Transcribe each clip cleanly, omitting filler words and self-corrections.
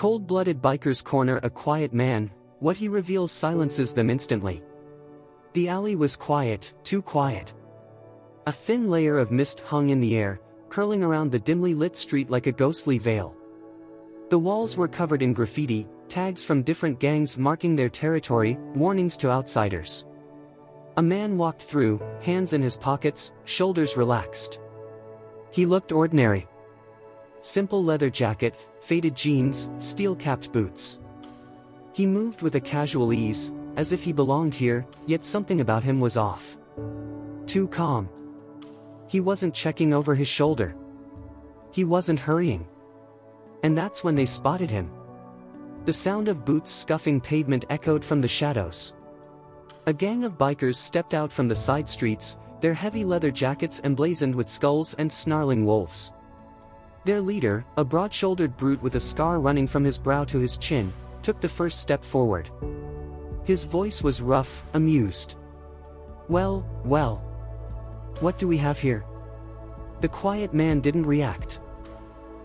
Cold-blooded bikers corner a quiet man, what he reveals silences them instantly. The alley was quiet, too quiet. A thin layer of mist hung in the air, curling around the dimly lit street like a ghostly veil. The walls were covered in graffiti, tags from different gangs marking their territory, warnings to outsiders. A man walked through, hands in his pockets, shoulders relaxed. He looked ordinary. Simple leather jacket, faded jeans, steel-capped boots. He moved with a casual ease, as if he belonged here, yet something about him was off. Too calm. He wasn't checking over his shoulder. He wasn't hurrying. And that's when they spotted him. The sound of boots scuffing pavement echoed from the shadows. A gang of bikers stepped out from the side streets, their heavy leather jackets emblazoned with skulls and snarling wolves. Their leader, a broad-shouldered brute with a scar running from his brow to his chin, took the first step forward. His voice was rough, amused. Well, what do we have here?" The quiet man didn't react.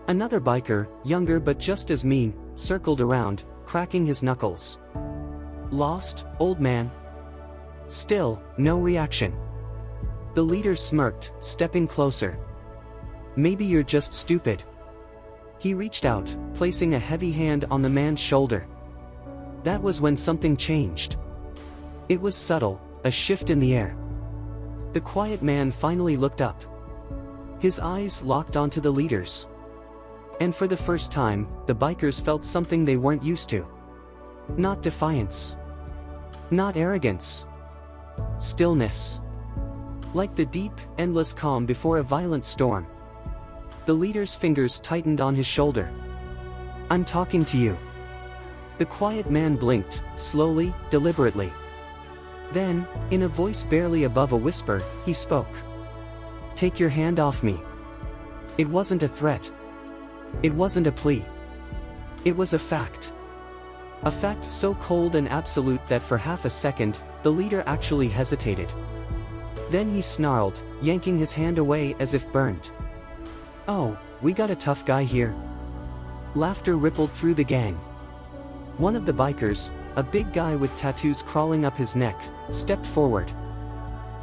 Another biker, younger but just as mean, circled around, cracking his knuckles. "Lost, old man?" Still, no reaction. The leader smirked, stepping closer. "Maybe you're just stupid." He reached out, placing a heavy hand on the man's shoulder. That was when something changed. It was subtle, a shift in the air. The quiet man finally looked up. His eyes locked onto the leader's. And for the first time, the bikers felt something they weren't used to. Not defiance. Not arrogance. Stillness. Like the deep, endless calm before a violent storm. The leader's fingers tightened on his shoulder. "I'm talking to you." The quiet man blinked, slowly, deliberately. Then, in a voice barely above a whisper, he spoke. "Take your hand off me." It wasn't a threat. It wasn't a plea. It was a fact. A fact so cold and absolute that for half a second, the leader actually hesitated. Then he snarled, yanking his hand away as if burned. "Oh, we got a tough guy here." Laughter rippled through the gang. One of the bikers, a big guy with tattoos crawling up his neck, stepped forward.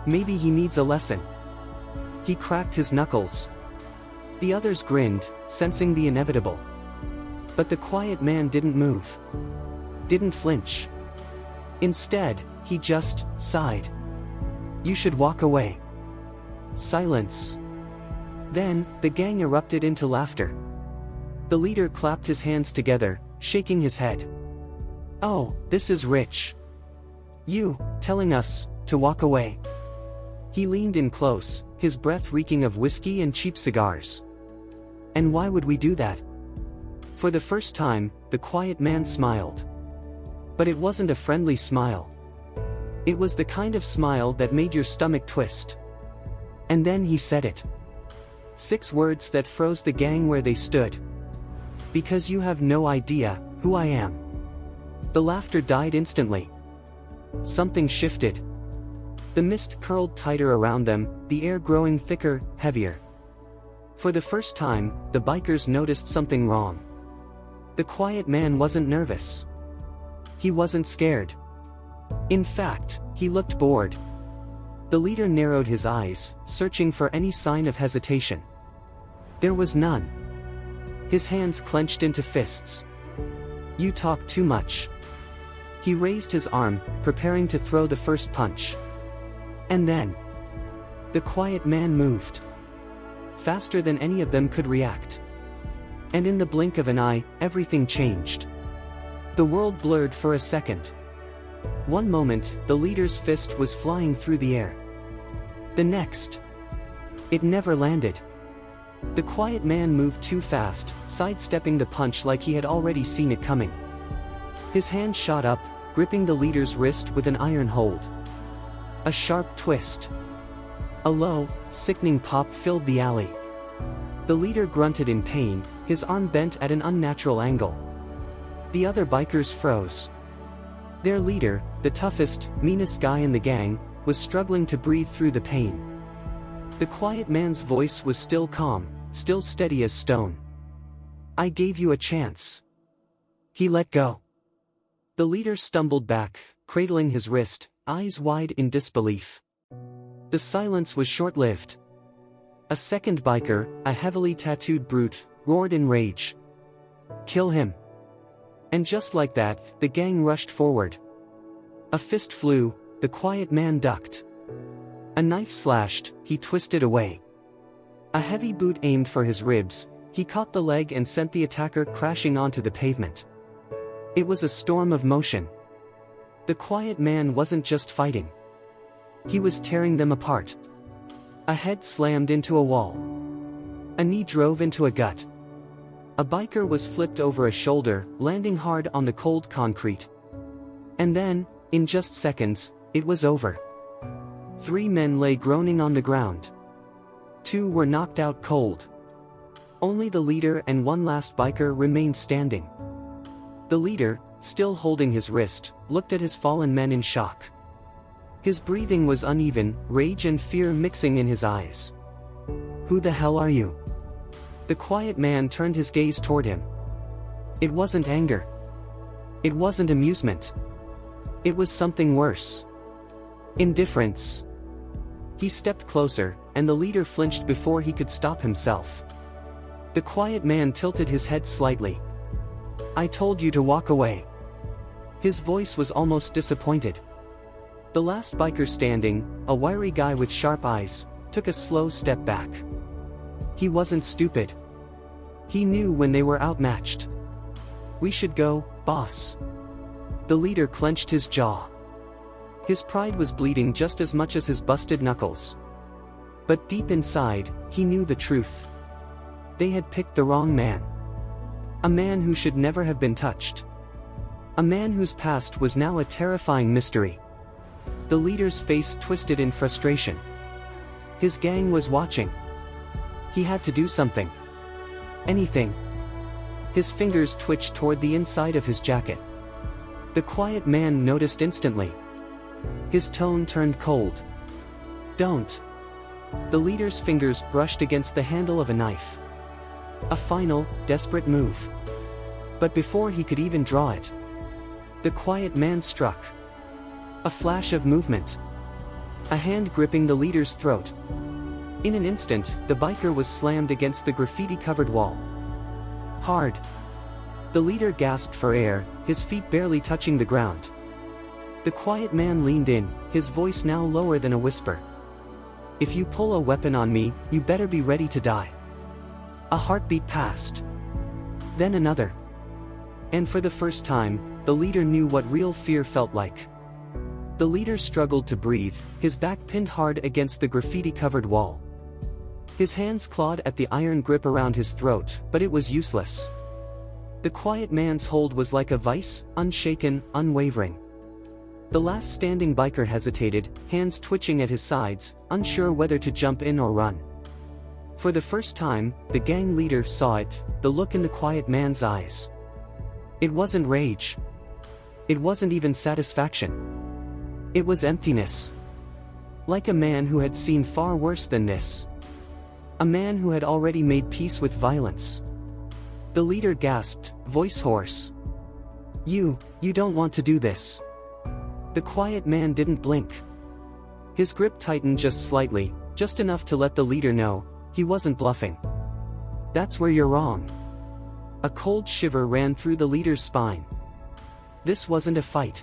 "Maybe he needs a lesson." He cracked his knuckles. The others grinned, sensing the inevitable. But the quiet man didn't move. Didn't flinch. Instead, he just sighed. "You should walk away." Silence. Then, the gang erupted into laughter. The leader clapped his hands together, shaking his head. "Oh, this is rich. You, telling us, to walk away." He leaned in close, his breath reeking of whiskey and cheap cigars. "And why would we do that?" For the first time, the quiet man smiled. But it wasn't a friendly smile. It was the kind of smile that made your stomach twist. And then he said it. 6 words that froze the gang where they stood. "Because you have no idea who I am." The laughter died instantly. Something shifted. The mist curled tighter around them, the air growing thicker, heavier. For the first time, the bikers noticed something wrong. The quiet man wasn't nervous. He wasn't scared. In fact, he looked bored. The leader narrowed his eyes, searching for any sign of hesitation. There was none. His hands clenched into fists. "You talk too much." He raised his arm, preparing to throw the first punch. And then, the quiet man moved. Faster than any of them could react. And in the blink of an eye, everything changed. The world blurred for a second. One moment, the leader's fist was flying through the air. The next, it never landed. The quiet man moved too fast, sidestepping the punch like he had already seen it coming. His hand shot up, gripping the leader's wrist with an iron hold. A sharp twist. A low, sickening pop filled the alley. The leader grunted in pain, his arm bent at an unnatural angle. The other bikers froze. Their leader, the toughest, meanest guy in the gang, was struggling to breathe through the pain. The quiet man's voice was still calm, still steady as stone. "I gave you a chance. He let go. The leader stumbled back, cradling his wrist, eyes wide in disbelief. The silence was short-lived. A second biker, a heavily tattooed brute, roared in rage. "Kill him!" And just like that, the gang rushed forward. A fist flew, the quiet man ducked. A knife slashed, he twisted away. A heavy boot aimed for his ribs, he caught the leg and sent the attacker crashing onto the pavement. It was a storm of motion. The quiet man wasn't just fighting. He was tearing them apart. A head slammed into a wall. A knee drove into a gut. A biker was flipped over a shoulder, landing hard on the cold concrete. And then, in just seconds, it was over. 3 men lay groaning on the ground. 2 were knocked out cold. Only the leader and one last biker remained standing. The leader, still holding his wrist, looked at his fallen men in shock. His breathing was uneven, rage and fear mixing in his eyes. "Who the hell are you?" The quiet man turned his gaze toward him. It wasn't anger. It wasn't amusement. It was something worse. Indifference. He stepped closer, and the leader flinched before he could stop himself. The quiet man tilted his head slightly. "I told you to walk away." His voice was almost disappointed. The last biker standing, a wiry guy with sharp eyes, took a slow step back. He wasn't stupid. He knew when they were outmatched. "We should go, boss." The leader clenched his jaw. His pride was bleeding just as much as his busted knuckles. But deep inside, he knew the truth. They had picked the wrong man. A man who should never have been touched. A man whose past was now a terrifying mystery. The leader's face twisted in frustration. His gang was watching. He had to do something. Anything. His fingers twitched toward the inside of his jacket. The quiet man noticed instantly. His tone turned cold. "Don't." The leader's fingers brushed against the handle of a knife. A final, desperate move. But before he could even draw it, the quiet man struck. A flash of movement. A hand gripping the leader's throat. In an instant, the biker was slammed against the graffiti-covered wall. Hard. The leader gasped for air, his feet barely touching the ground. The quiet man leaned in, his voice now lower than a whisper. "If you pull a weapon on me, you better be ready to die." A heartbeat passed. Then another. And for the first time, the leader knew what real fear felt like. The leader struggled to breathe, his back pinned hard against the graffiti-covered wall. His hands clawed at the iron grip around his throat, but it was useless. The quiet man's hold was like a vice, unshaken, unwavering. The last standing biker hesitated, hands twitching at his sides, unsure whether to jump in or run. For the first time, the gang leader saw it, the look in the quiet man's eyes. It wasn't rage. It wasn't even satisfaction. It was emptiness. Like a man who had seen far worse than this. A man who had already made peace with violence. The leader gasped, voice hoarse. You don't want to do this." The quiet man didn't blink. His grip tightened just slightly, just enough to let the leader know he wasn't bluffing. "That's where you're wrong." A cold shiver ran through the leader's spine. This wasn't a fight.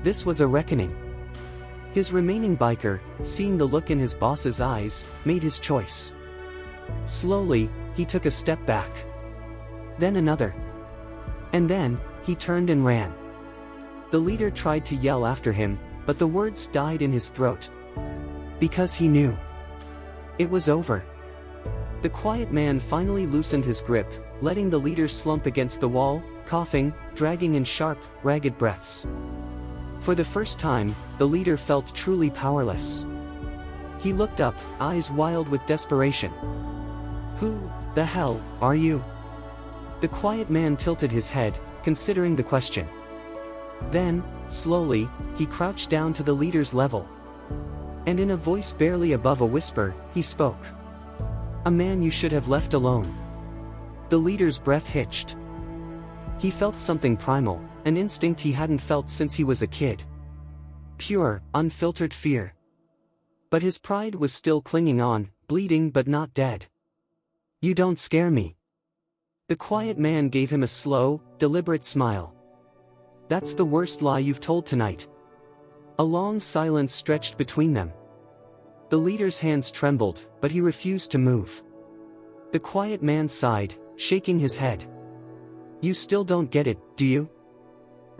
This was a reckoning. His remaining biker, seeing the look in his boss's eyes, made his choice. Slowly, he took a step back. Then another. And then, he turned and ran. The leader tried to yell after him, but the words died in his throat. Because he knew. It was over. The quiet man finally loosened his grip, letting the leader slump against the wall, coughing, dragging in sharp, ragged breaths. For the first time, the leader felt truly powerless. He looked up, eyes wild with desperation. "Who the hell are you?" The quiet man tilted his head, considering the question. Then, slowly, he crouched down to the leader's level. And in a voice barely above a whisper, he spoke. "A man you should have left alone." The leader's breath hitched. He felt something primal, an instinct he hadn't felt since he was a kid. Pure, unfiltered fear. But his pride was still clinging on, bleeding but not dead. "You don't scare me." The quiet man gave him a slow, deliberate smile. "That's the worst lie you've told tonight." A long silence stretched between them. The leader's hands trembled, but he refused to move. The quiet man sighed, shaking his head. "You still don't get it, do you?"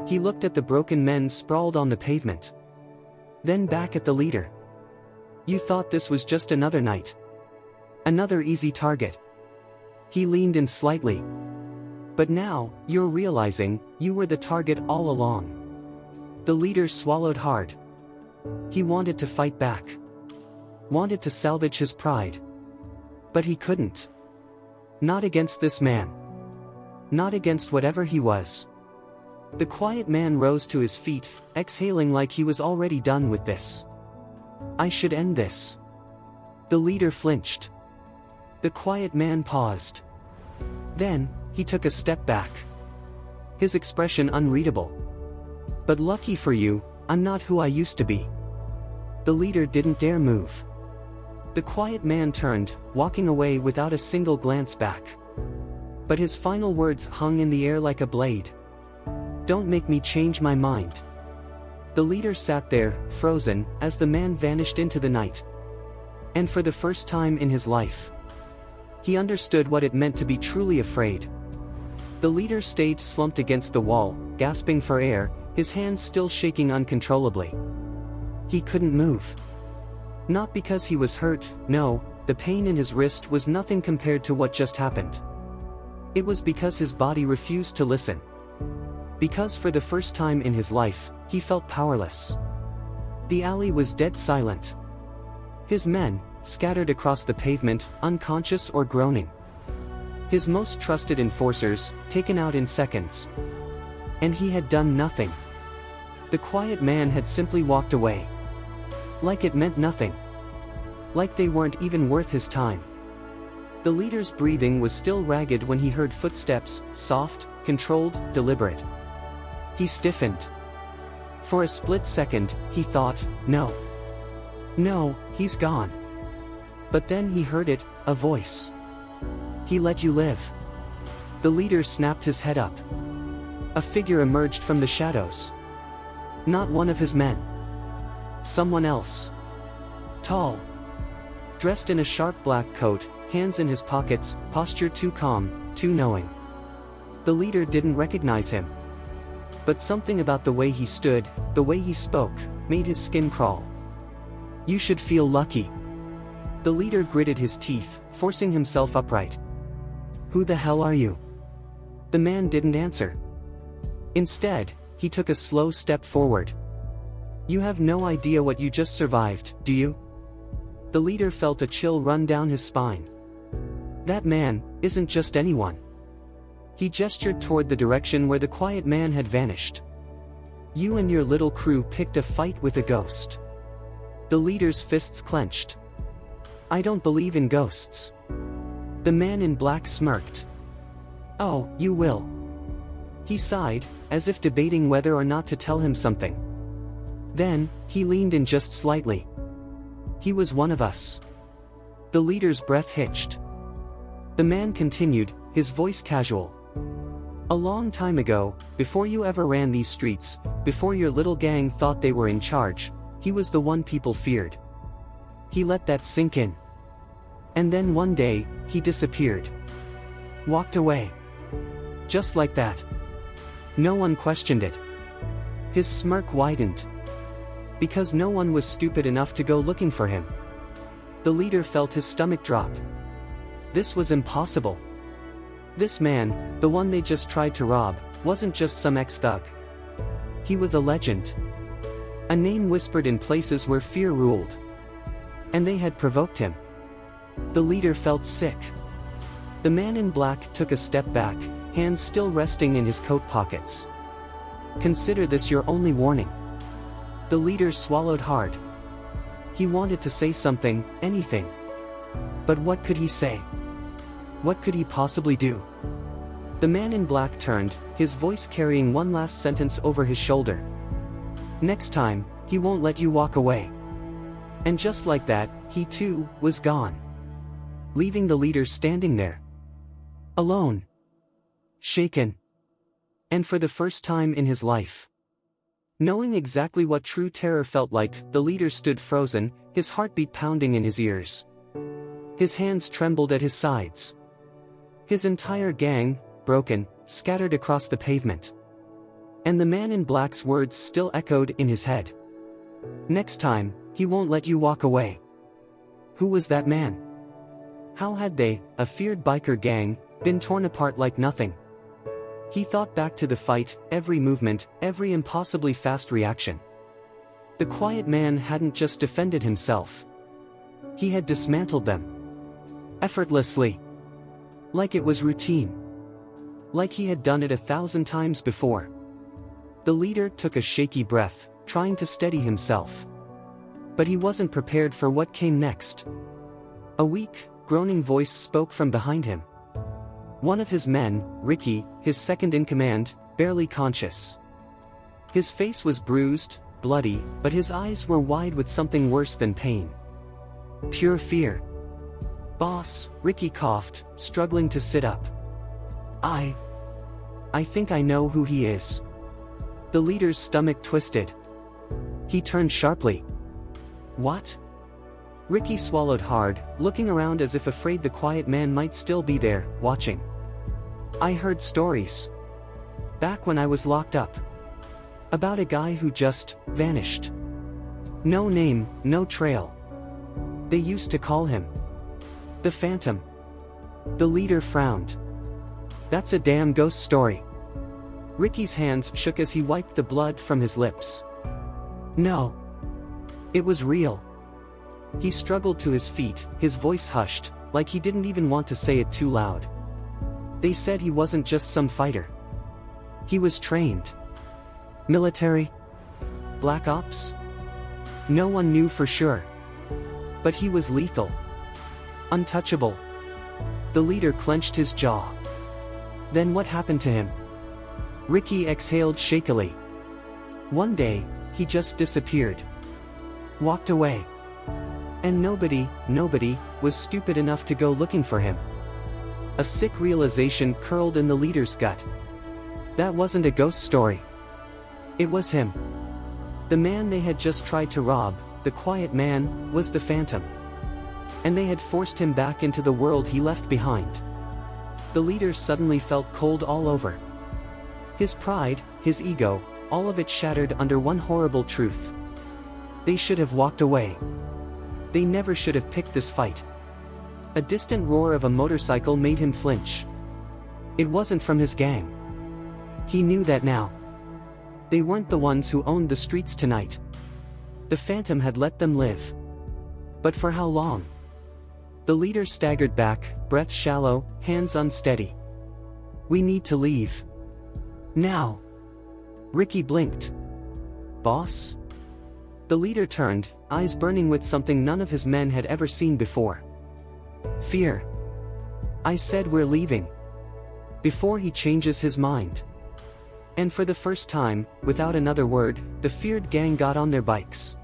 He looked at the broken men sprawled on the pavement. Then back at the leader. "You thought this was just another night. Another easy target." He leaned in slightly. "But now, you're realizing, you were the target all along." The leader swallowed hard. He wanted to fight back. Wanted to salvage his pride. But he couldn't. Not against this man. Not against whatever he was. The quiet man rose to his feet, exhaling like he was already done with this. "I should end this." The leader flinched. The quiet man paused. Then, he took a step back. His expression unreadable. "But lucky for you, I'm not who I used to be." The leader didn't dare move. The quiet man turned, walking away without a single glance back. But his final words hung in the air like a blade. "Don't make me change my mind." The leader sat there, frozen, as the man vanished into the night. And for the first time in his life, he understood what it meant to be truly afraid. The leader stayed slumped against the wall, gasping for air, his hands still shaking uncontrollably. He couldn't move. Not because he was hurt, no, the pain in his wrist was nothing compared to what just happened. It was because his body refused to listen. Because for the first time in his life, he felt powerless. The alley was dead silent. His men, scattered across the pavement, unconscious or groaning. His most trusted enforcers, taken out in seconds. And he had done nothing. The quiet man had simply walked away. Like it meant nothing. Like they weren't even worth his time. The leader's breathing was still ragged when he heard footsteps, soft, controlled, deliberate. He stiffened. For a split second, he thought, no. No, he's gone. But then he heard it, a voice. "He let you live." The leader snapped his head up. A figure emerged from the shadows. Not one of his men. Someone else. Tall. Dressed in a sharp black coat, hands in his pockets, posture too calm, too knowing. The leader didn't recognize him. But something about the way he stood, the way he spoke, made his skin crawl. "You should feel lucky." The leader gritted his teeth, forcing himself upright. "Who the hell are you?" The man didn't answer. Instead, he took a slow step forward. "You have no idea what you just survived, do you?" The leader felt a chill run down his spine. That man isn't just anyone. He gestured toward the direction where the quiet man had vanished. "You and your little crew picked a fight with a ghost." The leader's fists clenched. "I don't believe in ghosts." The man in black smirked. "Oh, you will." He sighed, as if debating whether or not to tell him something. Then, he leaned in just slightly. "He was one of us." The leader's breath hitched. The man continued, his voice casual. "A long time ago, before you ever ran these streets, before your little gang thought they were in charge, he was the one people feared. He let that sink in. And then one day, he disappeared. Walked away. Just like that. No one questioned it." His smirk widened. Because no one was stupid enough to go looking for him. The leader felt his stomach drop. This was impossible. This man, the one they just tried to rob, wasn't just some ex-thug. He was a legend. A name whispered in places where fear ruled. And they had provoked him. The leader felt sick. The man in black took a step back, hands still resting in his coat pockets. "Consider this your only warning." The leader swallowed hard. He wanted to say something, anything. But what could he say? What could he possibly do? The man in black turned, his voice carrying one last sentence over his shoulder. "Next time, he won't let you walk away." And just like that, he too was gone, leaving the leader standing there, alone, shaken, and for the first time in his life, knowing exactly what true terror felt like. The leader stood frozen, his heartbeat pounding in his ears. His hands trembled at his sides. His entire gang, broken, scattered across the pavement. And the man in black's words still echoed in his head. "Next time, he won't let you walk away." Who was that man? How had they, a feared biker gang, been torn apart like nothing? He thought back to the fight, every movement, every impossibly fast reaction. The quiet man hadn't just defended himself. He had dismantled them. Effortlessly. Like it was routine. Like he had done it 1,000 times before. The leader took a shaky breath, trying to steady himself. But he wasn't prepared for what came next. A weak, groaning voice spoke from behind him. One of his men, Ricky, his second in command, barely conscious. His face was bruised, bloody, but his eyes were wide with something worse than pain. Pure fear. "Boss," Ricky coughed, struggling to sit up. I think I know who he is." The leader's stomach twisted. He turned sharply. "What?" Ricky swallowed hard, looking around as if afraid the quiet man might still be there, watching. "I heard stories. Back when I was locked up. About a guy who just vanished. No name, no trail. They used to call him the Phantom." The leader frowned. "That's a damn ghost story." Ricky's hands shook as he wiped the blood from his lips. "No. It was real." He struggled to his feet, his voice hushed, like he didn't even want to say it too loud. "They said he wasn't just some fighter. He was trained. Military? Black Ops? No one knew for sure. But he was lethal. Untouchable." The leader clenched his jaw. "Then what happened to him?" Ricky exhaled shakily. "One day, he just disappeared. Walked away. And nobody, was stupid enough to go looking for him." A sick realization curled in the leader's gut. That wasn't a ghost story. It was him. The man they had just tried to rob, the quiet man, was the Phantom. And they had forced him back into the world he left behind. The leader suddenly felt cold all over. His pride, his ego, all of it shattered under one horrible truth. They should have walked away. They never should have picked this fight. A distant roar of a motorcycle made him flinch. It wasn't from his gang. He knew that now. They weren't the ones who owned the streets tonight. The Phantom had let them live. But for how long? The leader staggered back, breath shallow, hands unsteady. "We need to leave. Now." Ricky blinked. "Boss?" The leader turned, eyes burning with something none of his men had ever seen before. "Fear. I said we're leaving. Before he changes his mind." And for the first time, without another word, the feared gang got on their bikes.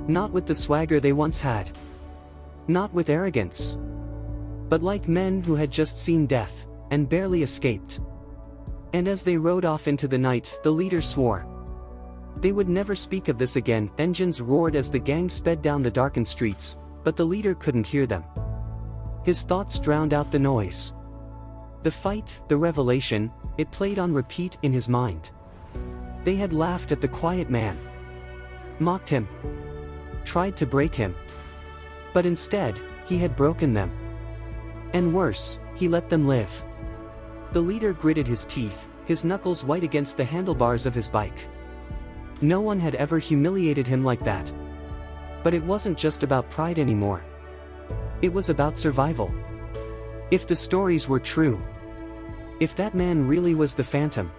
Not with the swagger they once had. Not with arrogance. But like men who had just seen death, and barely escaped. And as they rode off into the night, the leader swore. They would never speak of this again. Engines roared as the gang sped down the darkened streets, but the leader couldn't hear them. His thoughts drowned out the noise. The fight, the revelation, it played on repeat in his mind. They had laughed at the quiet man. Mocked him. Tried to break him. But instead, he had broken them. And worse, he let them live. The leader gritted his teeth, his knuckles white against the handlebars of his bike. No one had ever humiliated him like that. But it wasn't just about pride anymore. It was about survival. If the stories were true, if that man really was the Phantom,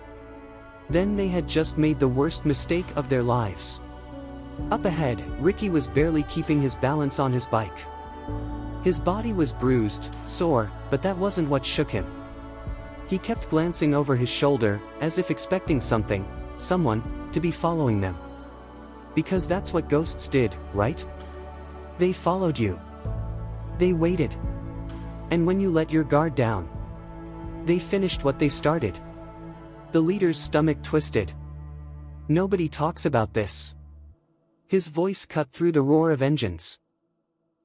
then they had just made the worst mistake of their lives. Up ahead, Ricky was barely keeping his balance on his bike. His body was bruised, sore, but that wasn't what shook him. He kept glancing over his shoulder, as if expecting someone, to be following them. Because that's what ghosts did, right? They followed you. They waited. And when you let your guard down, they finished what they started. The leader's stomach twisted. Nobody talks about this. His voice cut through the roar of engines.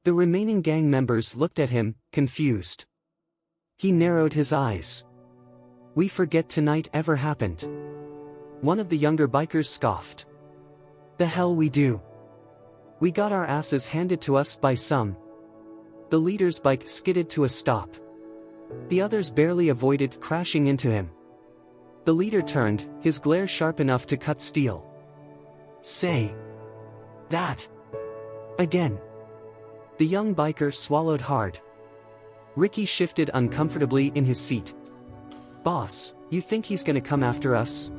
The remaining gang members looked at him, confused. He narrowed his eyes. We forget tonight ever happened. One of the younger bikers scoffed. The hell we do. We got our asses handed to us by some. The leader's bike skidded to a stop. The others barely avoided crashing into him. The leader turned, his glare sharp enough to cut steel. Say that again. The young biker swallowed hard. Ricky shifted uncomfortably in his seat. Boss, you think he's gonna come after us?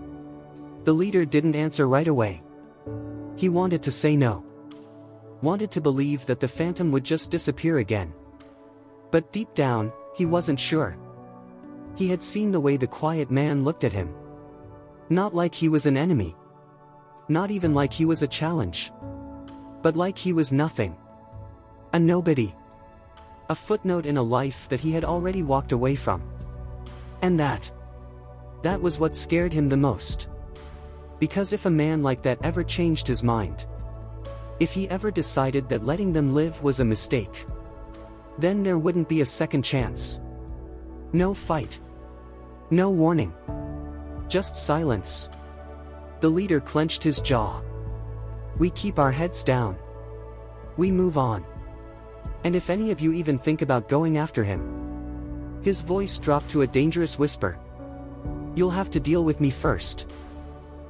The leader didn't answer right away. He wanted to say no. Wanted to believe that the phantom would just disappear again. But deep down, he wasn't sure. He had seen the way the quiet man looked at him. Not like he was an enemy. Not even like he was a challenge. But like he was nothing. A nobody. A footnote in a life that he had already walked away from. And that was what scared him the most. Because if a man like that ever changed his mind, if he ever decided that letting them live was a mistake, then there wouldn't be a second chance. No fight. No warning. Just silence. The leader clenched his jaw. We keep our heads down. We move on. And if any of you even think about going after him. His voice dropped to a dangerous whisper. You'll have to deal with me first.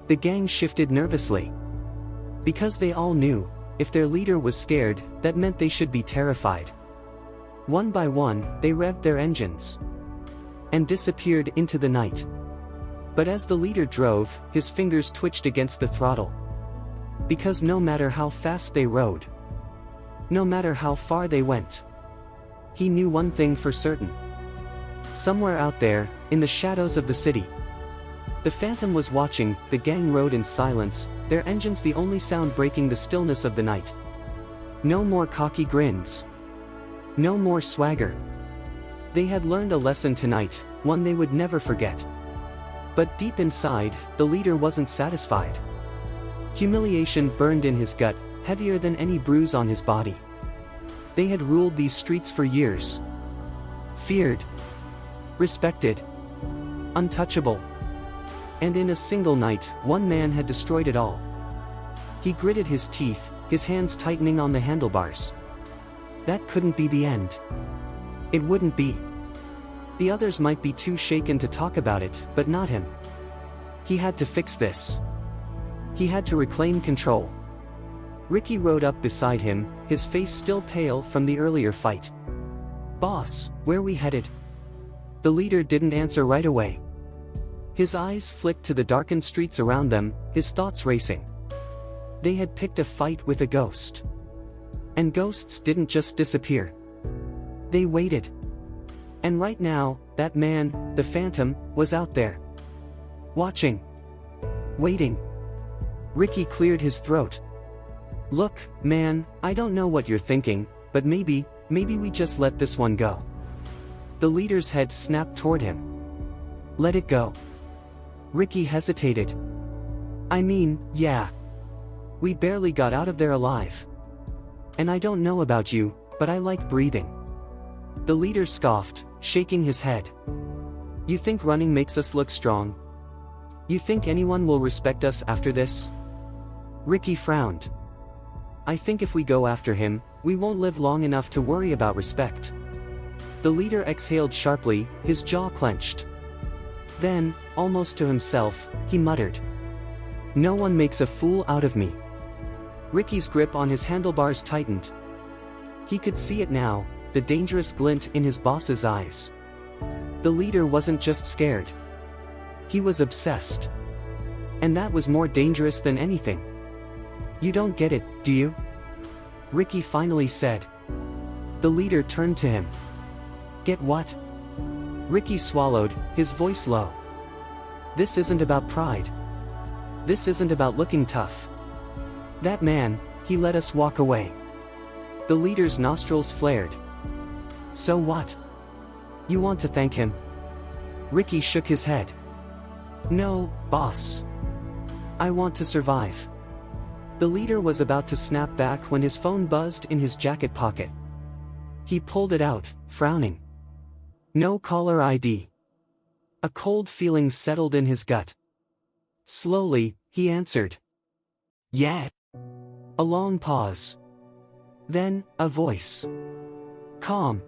The gang shifted nervously. Because they all knew, if their leader was scared, that meant they should be terrified. One by one, they revved their engines. And disappeared into the night. But as the leader drove, his fingers twitched against the throttle. Because no matter how fast they rode, no matter how far they went, he knew one thing for certain. Somewhere out there, in the shadows of the city, the phantom was watching. The gang rode in silence, their engines the only sound breaking the stillness of the night. No more cocky grins. No more swagger. They had learned a lesson tonight, one they would never forget. But deep inside, the leader wasn't satisfied. Humiliation burned in his gut, heavier than any bruise on his body. They had ruled these streets for years. Feared. Respected. Untouchable. And in a single night, one man had destroyed it all. He gritted his teeth, his hands tightening on the handlebars. That couldn't be the end. It wouldn't be. The others might be too shaken to talk about it, but not him. He had to fix this. He had to reclaim control. Ricky rode up beside him, his face still pale from the earlier fight. Boss, where we headed? The leader didn't answer right away. His eyes flicked to the darkened streets around them, his thoughts racing. They had picked a fight with a ghost. And ghosts didn't just disappear. They waited. And right now, that man, the phantom, was out there. Watching. Waiting. Ricky cleared his throat. Look, man, I don't know what you're thinking, but maybe we just let this one go. The leader's head snapped toward him. Let it go. Ricky hesitated. I mean, yeah. We barely got out of there alive. And I don't know about you, but I like breathing. The leader scoffed, shaking his head. You think running makes us look strong? You think anyone will respect us after this? Ricky frowned. I think if we go after him, we won't live long enough to worry about respect. The leader exhaled sharply, his jaw clenched. Then, almost to himself, he muttered. No one makes a fool out of me. Ricky's grip on his handlebars tightened. He could see it now, the dangerous glint in his boss's eyes. The leader wasn't just scared. He was obsessed. And that was more dangerous than anything. You don't get it, do you? Ricky finally said. The leader turned to him. Get what? Ricky swallowed, his voice low. This isn't about pride. This isn't about looking tough. That man, he let us walk away. The leader's nostrils flared. So what? You want to thank him? Ricky shook his head. No, boss. I want to survive. The leader was about to snap back when his phone buzzed in his jacket pocket. He pulled it out, frowning. No caller ID. A cold feeling settled in his gut. Slowly, he answered. Yeah. A long pause. Then, a voice. Calm.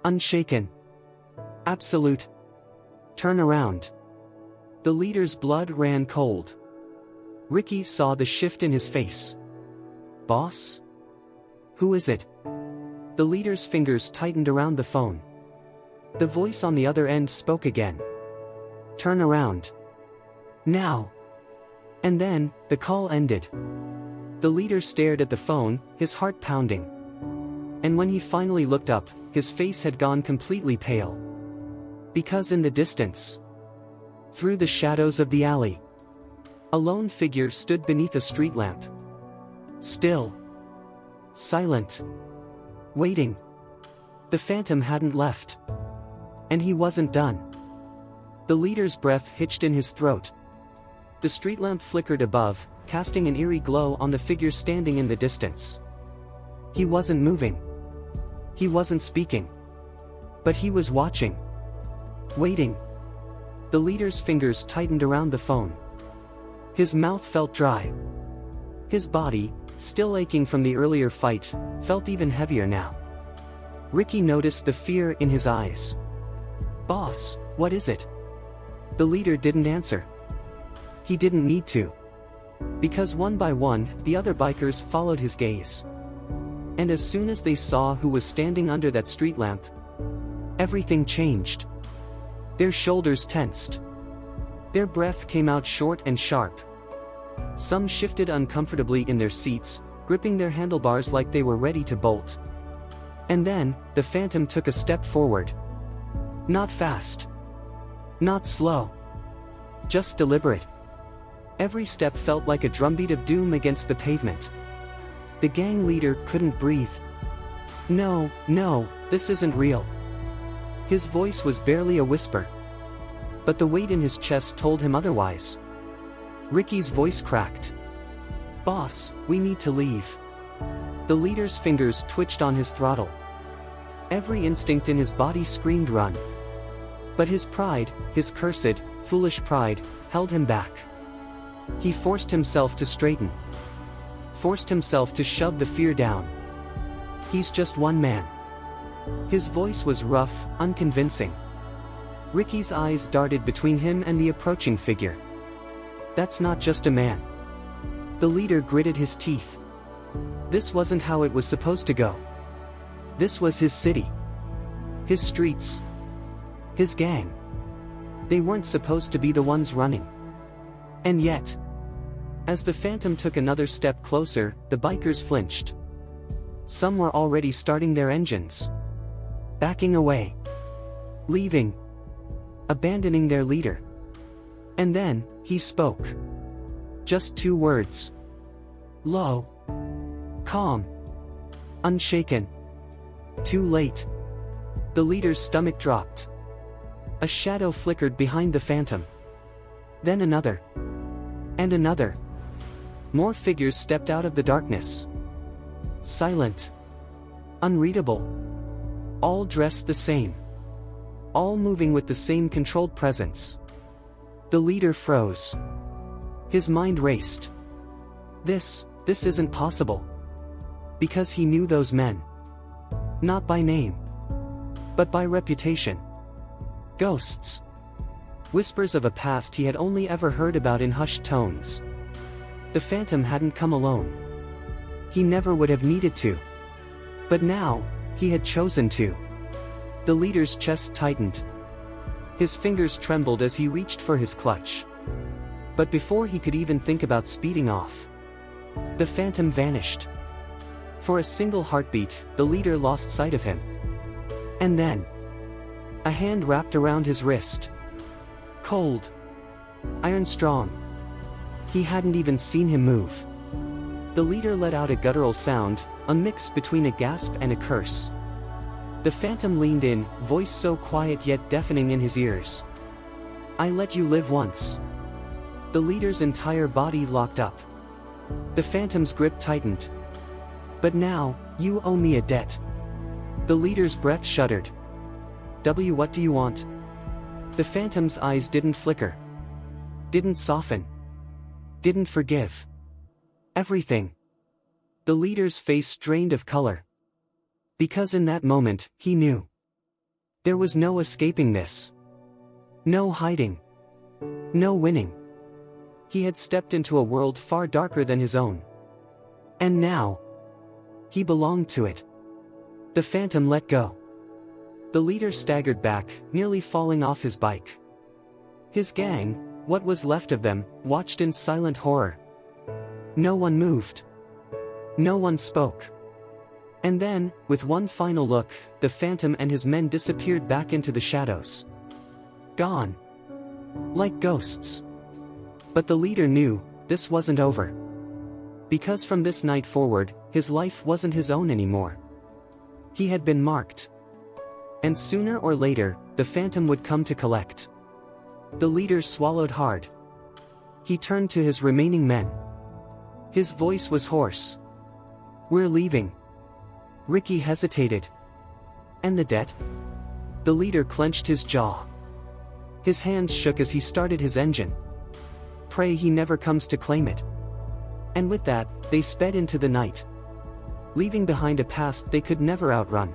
Unshaken. Absolute. Turn around. The leader's blood ran cold. Ricky saw the shift in his face. Boss? Who is it? The leader's fingers tightened around the phone. The voice on the other end spoke again. Turn around. Now. And then, the call ended. The leader stared at the phone, his heart pounding. And when he finally looked up, his face had gone completely pale. Because in the distance, through the shadows of the alley, a lone figure stood beneath a street lamp. Still. Silent. Waiting. The phantom hadn't left. And he wasn't done. The leader's breath hitched in his throat. The street lamp flickered above, casting an eerie glow on the figure standing in the distance. He wasn't moving. He wasn't speaking. But he was watching. Waiting. The leader's fingers tightened around the phone. His mouth felt dry. His body, still aching from the earlier fight, felt even heavier now. Ricky noticed the fear in his eyes. Boss, what is it? The leader didn't answer. He didn't need to. Because one by one, the other bikers followed his gaze. And as soon as they saw who was standing under that street lamp, everything changed. Their shoulders tensed. Their breath came out short and sharp. Some shifted uncomfortably in their seats, gripping their handlebars like they were ready to bolt. And then, the phantom took a step forward. Not fast. Not slow. Just deliberate. Every step felt like a drumbeat of doom against the pavement. The gang leader couldn't breathe. No, this isn't real. His voice was barely a whisper. But the weight in his chest told him otherwise. Ricky's voice cracked. Boss, we need to leave. The leader's fingers twitched on his throttle. Every instinct in his body screamed run. But his pride, his cursed, foolish pride, held him back. He forced himself to straighten. Forced himself to shove the fear down. He's just one man. His voice was rough, unconvincing. Ricky's eyes darted between him and the approaching figure. That's not just a man. The leader gritted his teeth. This wasn't how it was supposed to go. This was his city. His streets. His gang. They weren't supposed to be the ones running. And yet, as the phantom took another step closer, the bikers flinched. Some were already starting their engines. Backing away. Leaving. Abandoning their leader. And then, he spoke. Just 2 words. Low. Calm. Unshaken. Too late. The leader's stomach dropped. A shadow flickered behind the phantom. Then another. And another. More figures stepped out of the darkness. Silent. Unreadable. All dressed the same. All moving with the same controlled presence. The leader froze. His mind raced. This isn't possible. Because he knew those men. Not by name. But by reputation. Ghosts. Whispers of a past he had only ever heard about in hushed tones. The phantom hadn't come alone. He never would have needed to. But now, he had chosen to. The leader's chest tightened. His fingers trembled as he reached for his clutch. But before he could even think about speeding off, the phantom vanished. For a single heartbeat, the leader lost sight of him. And then, A hand wrapped around his wrist. Cold. Iron strong. He hadn't even seen him move. The leader let out a guttural sound, a mix between a gasp and a curse. The phantom leaned in, voice so quiet yet deafening in his ears. I let you live once. The leader's entire body locked up. The phantom's grip tightened. But now, you owe me a debt. The leader's breath shuddered. What do you want? The phantom's eyes didn't flicker. Didn't soften. Didn't forgive. Everything. The leader's face drained of color. Because in that moment, he knew. There was no escaping this. No hiding. No winning. He had stepped into a world far darker than his own. And now, he belonged to it. The phantom let go. The leader staggered back, nearly falling off his bike. His gang, what was left of them, watched in silent horror. No one moved. No one spoke. And then, with one final look, the phantom and his men disappeared back into the shadows. Gone. Like ghosts. But the leader knew, this wasn't over. Because from this night forward, his life wasn't his own anymore. He had been marked. And sooner or later, the phantom would come to collect. The leader swallowed hard. He turned to his remaining men. His voice was hoarse. We're leaving. Ricky hesitated. And the debt? The leader clenched his jaw. His hands shook as he started his engine. Pray he never comes to claim it. And with that, they sped into the night, leaving behind a past they could never outrun.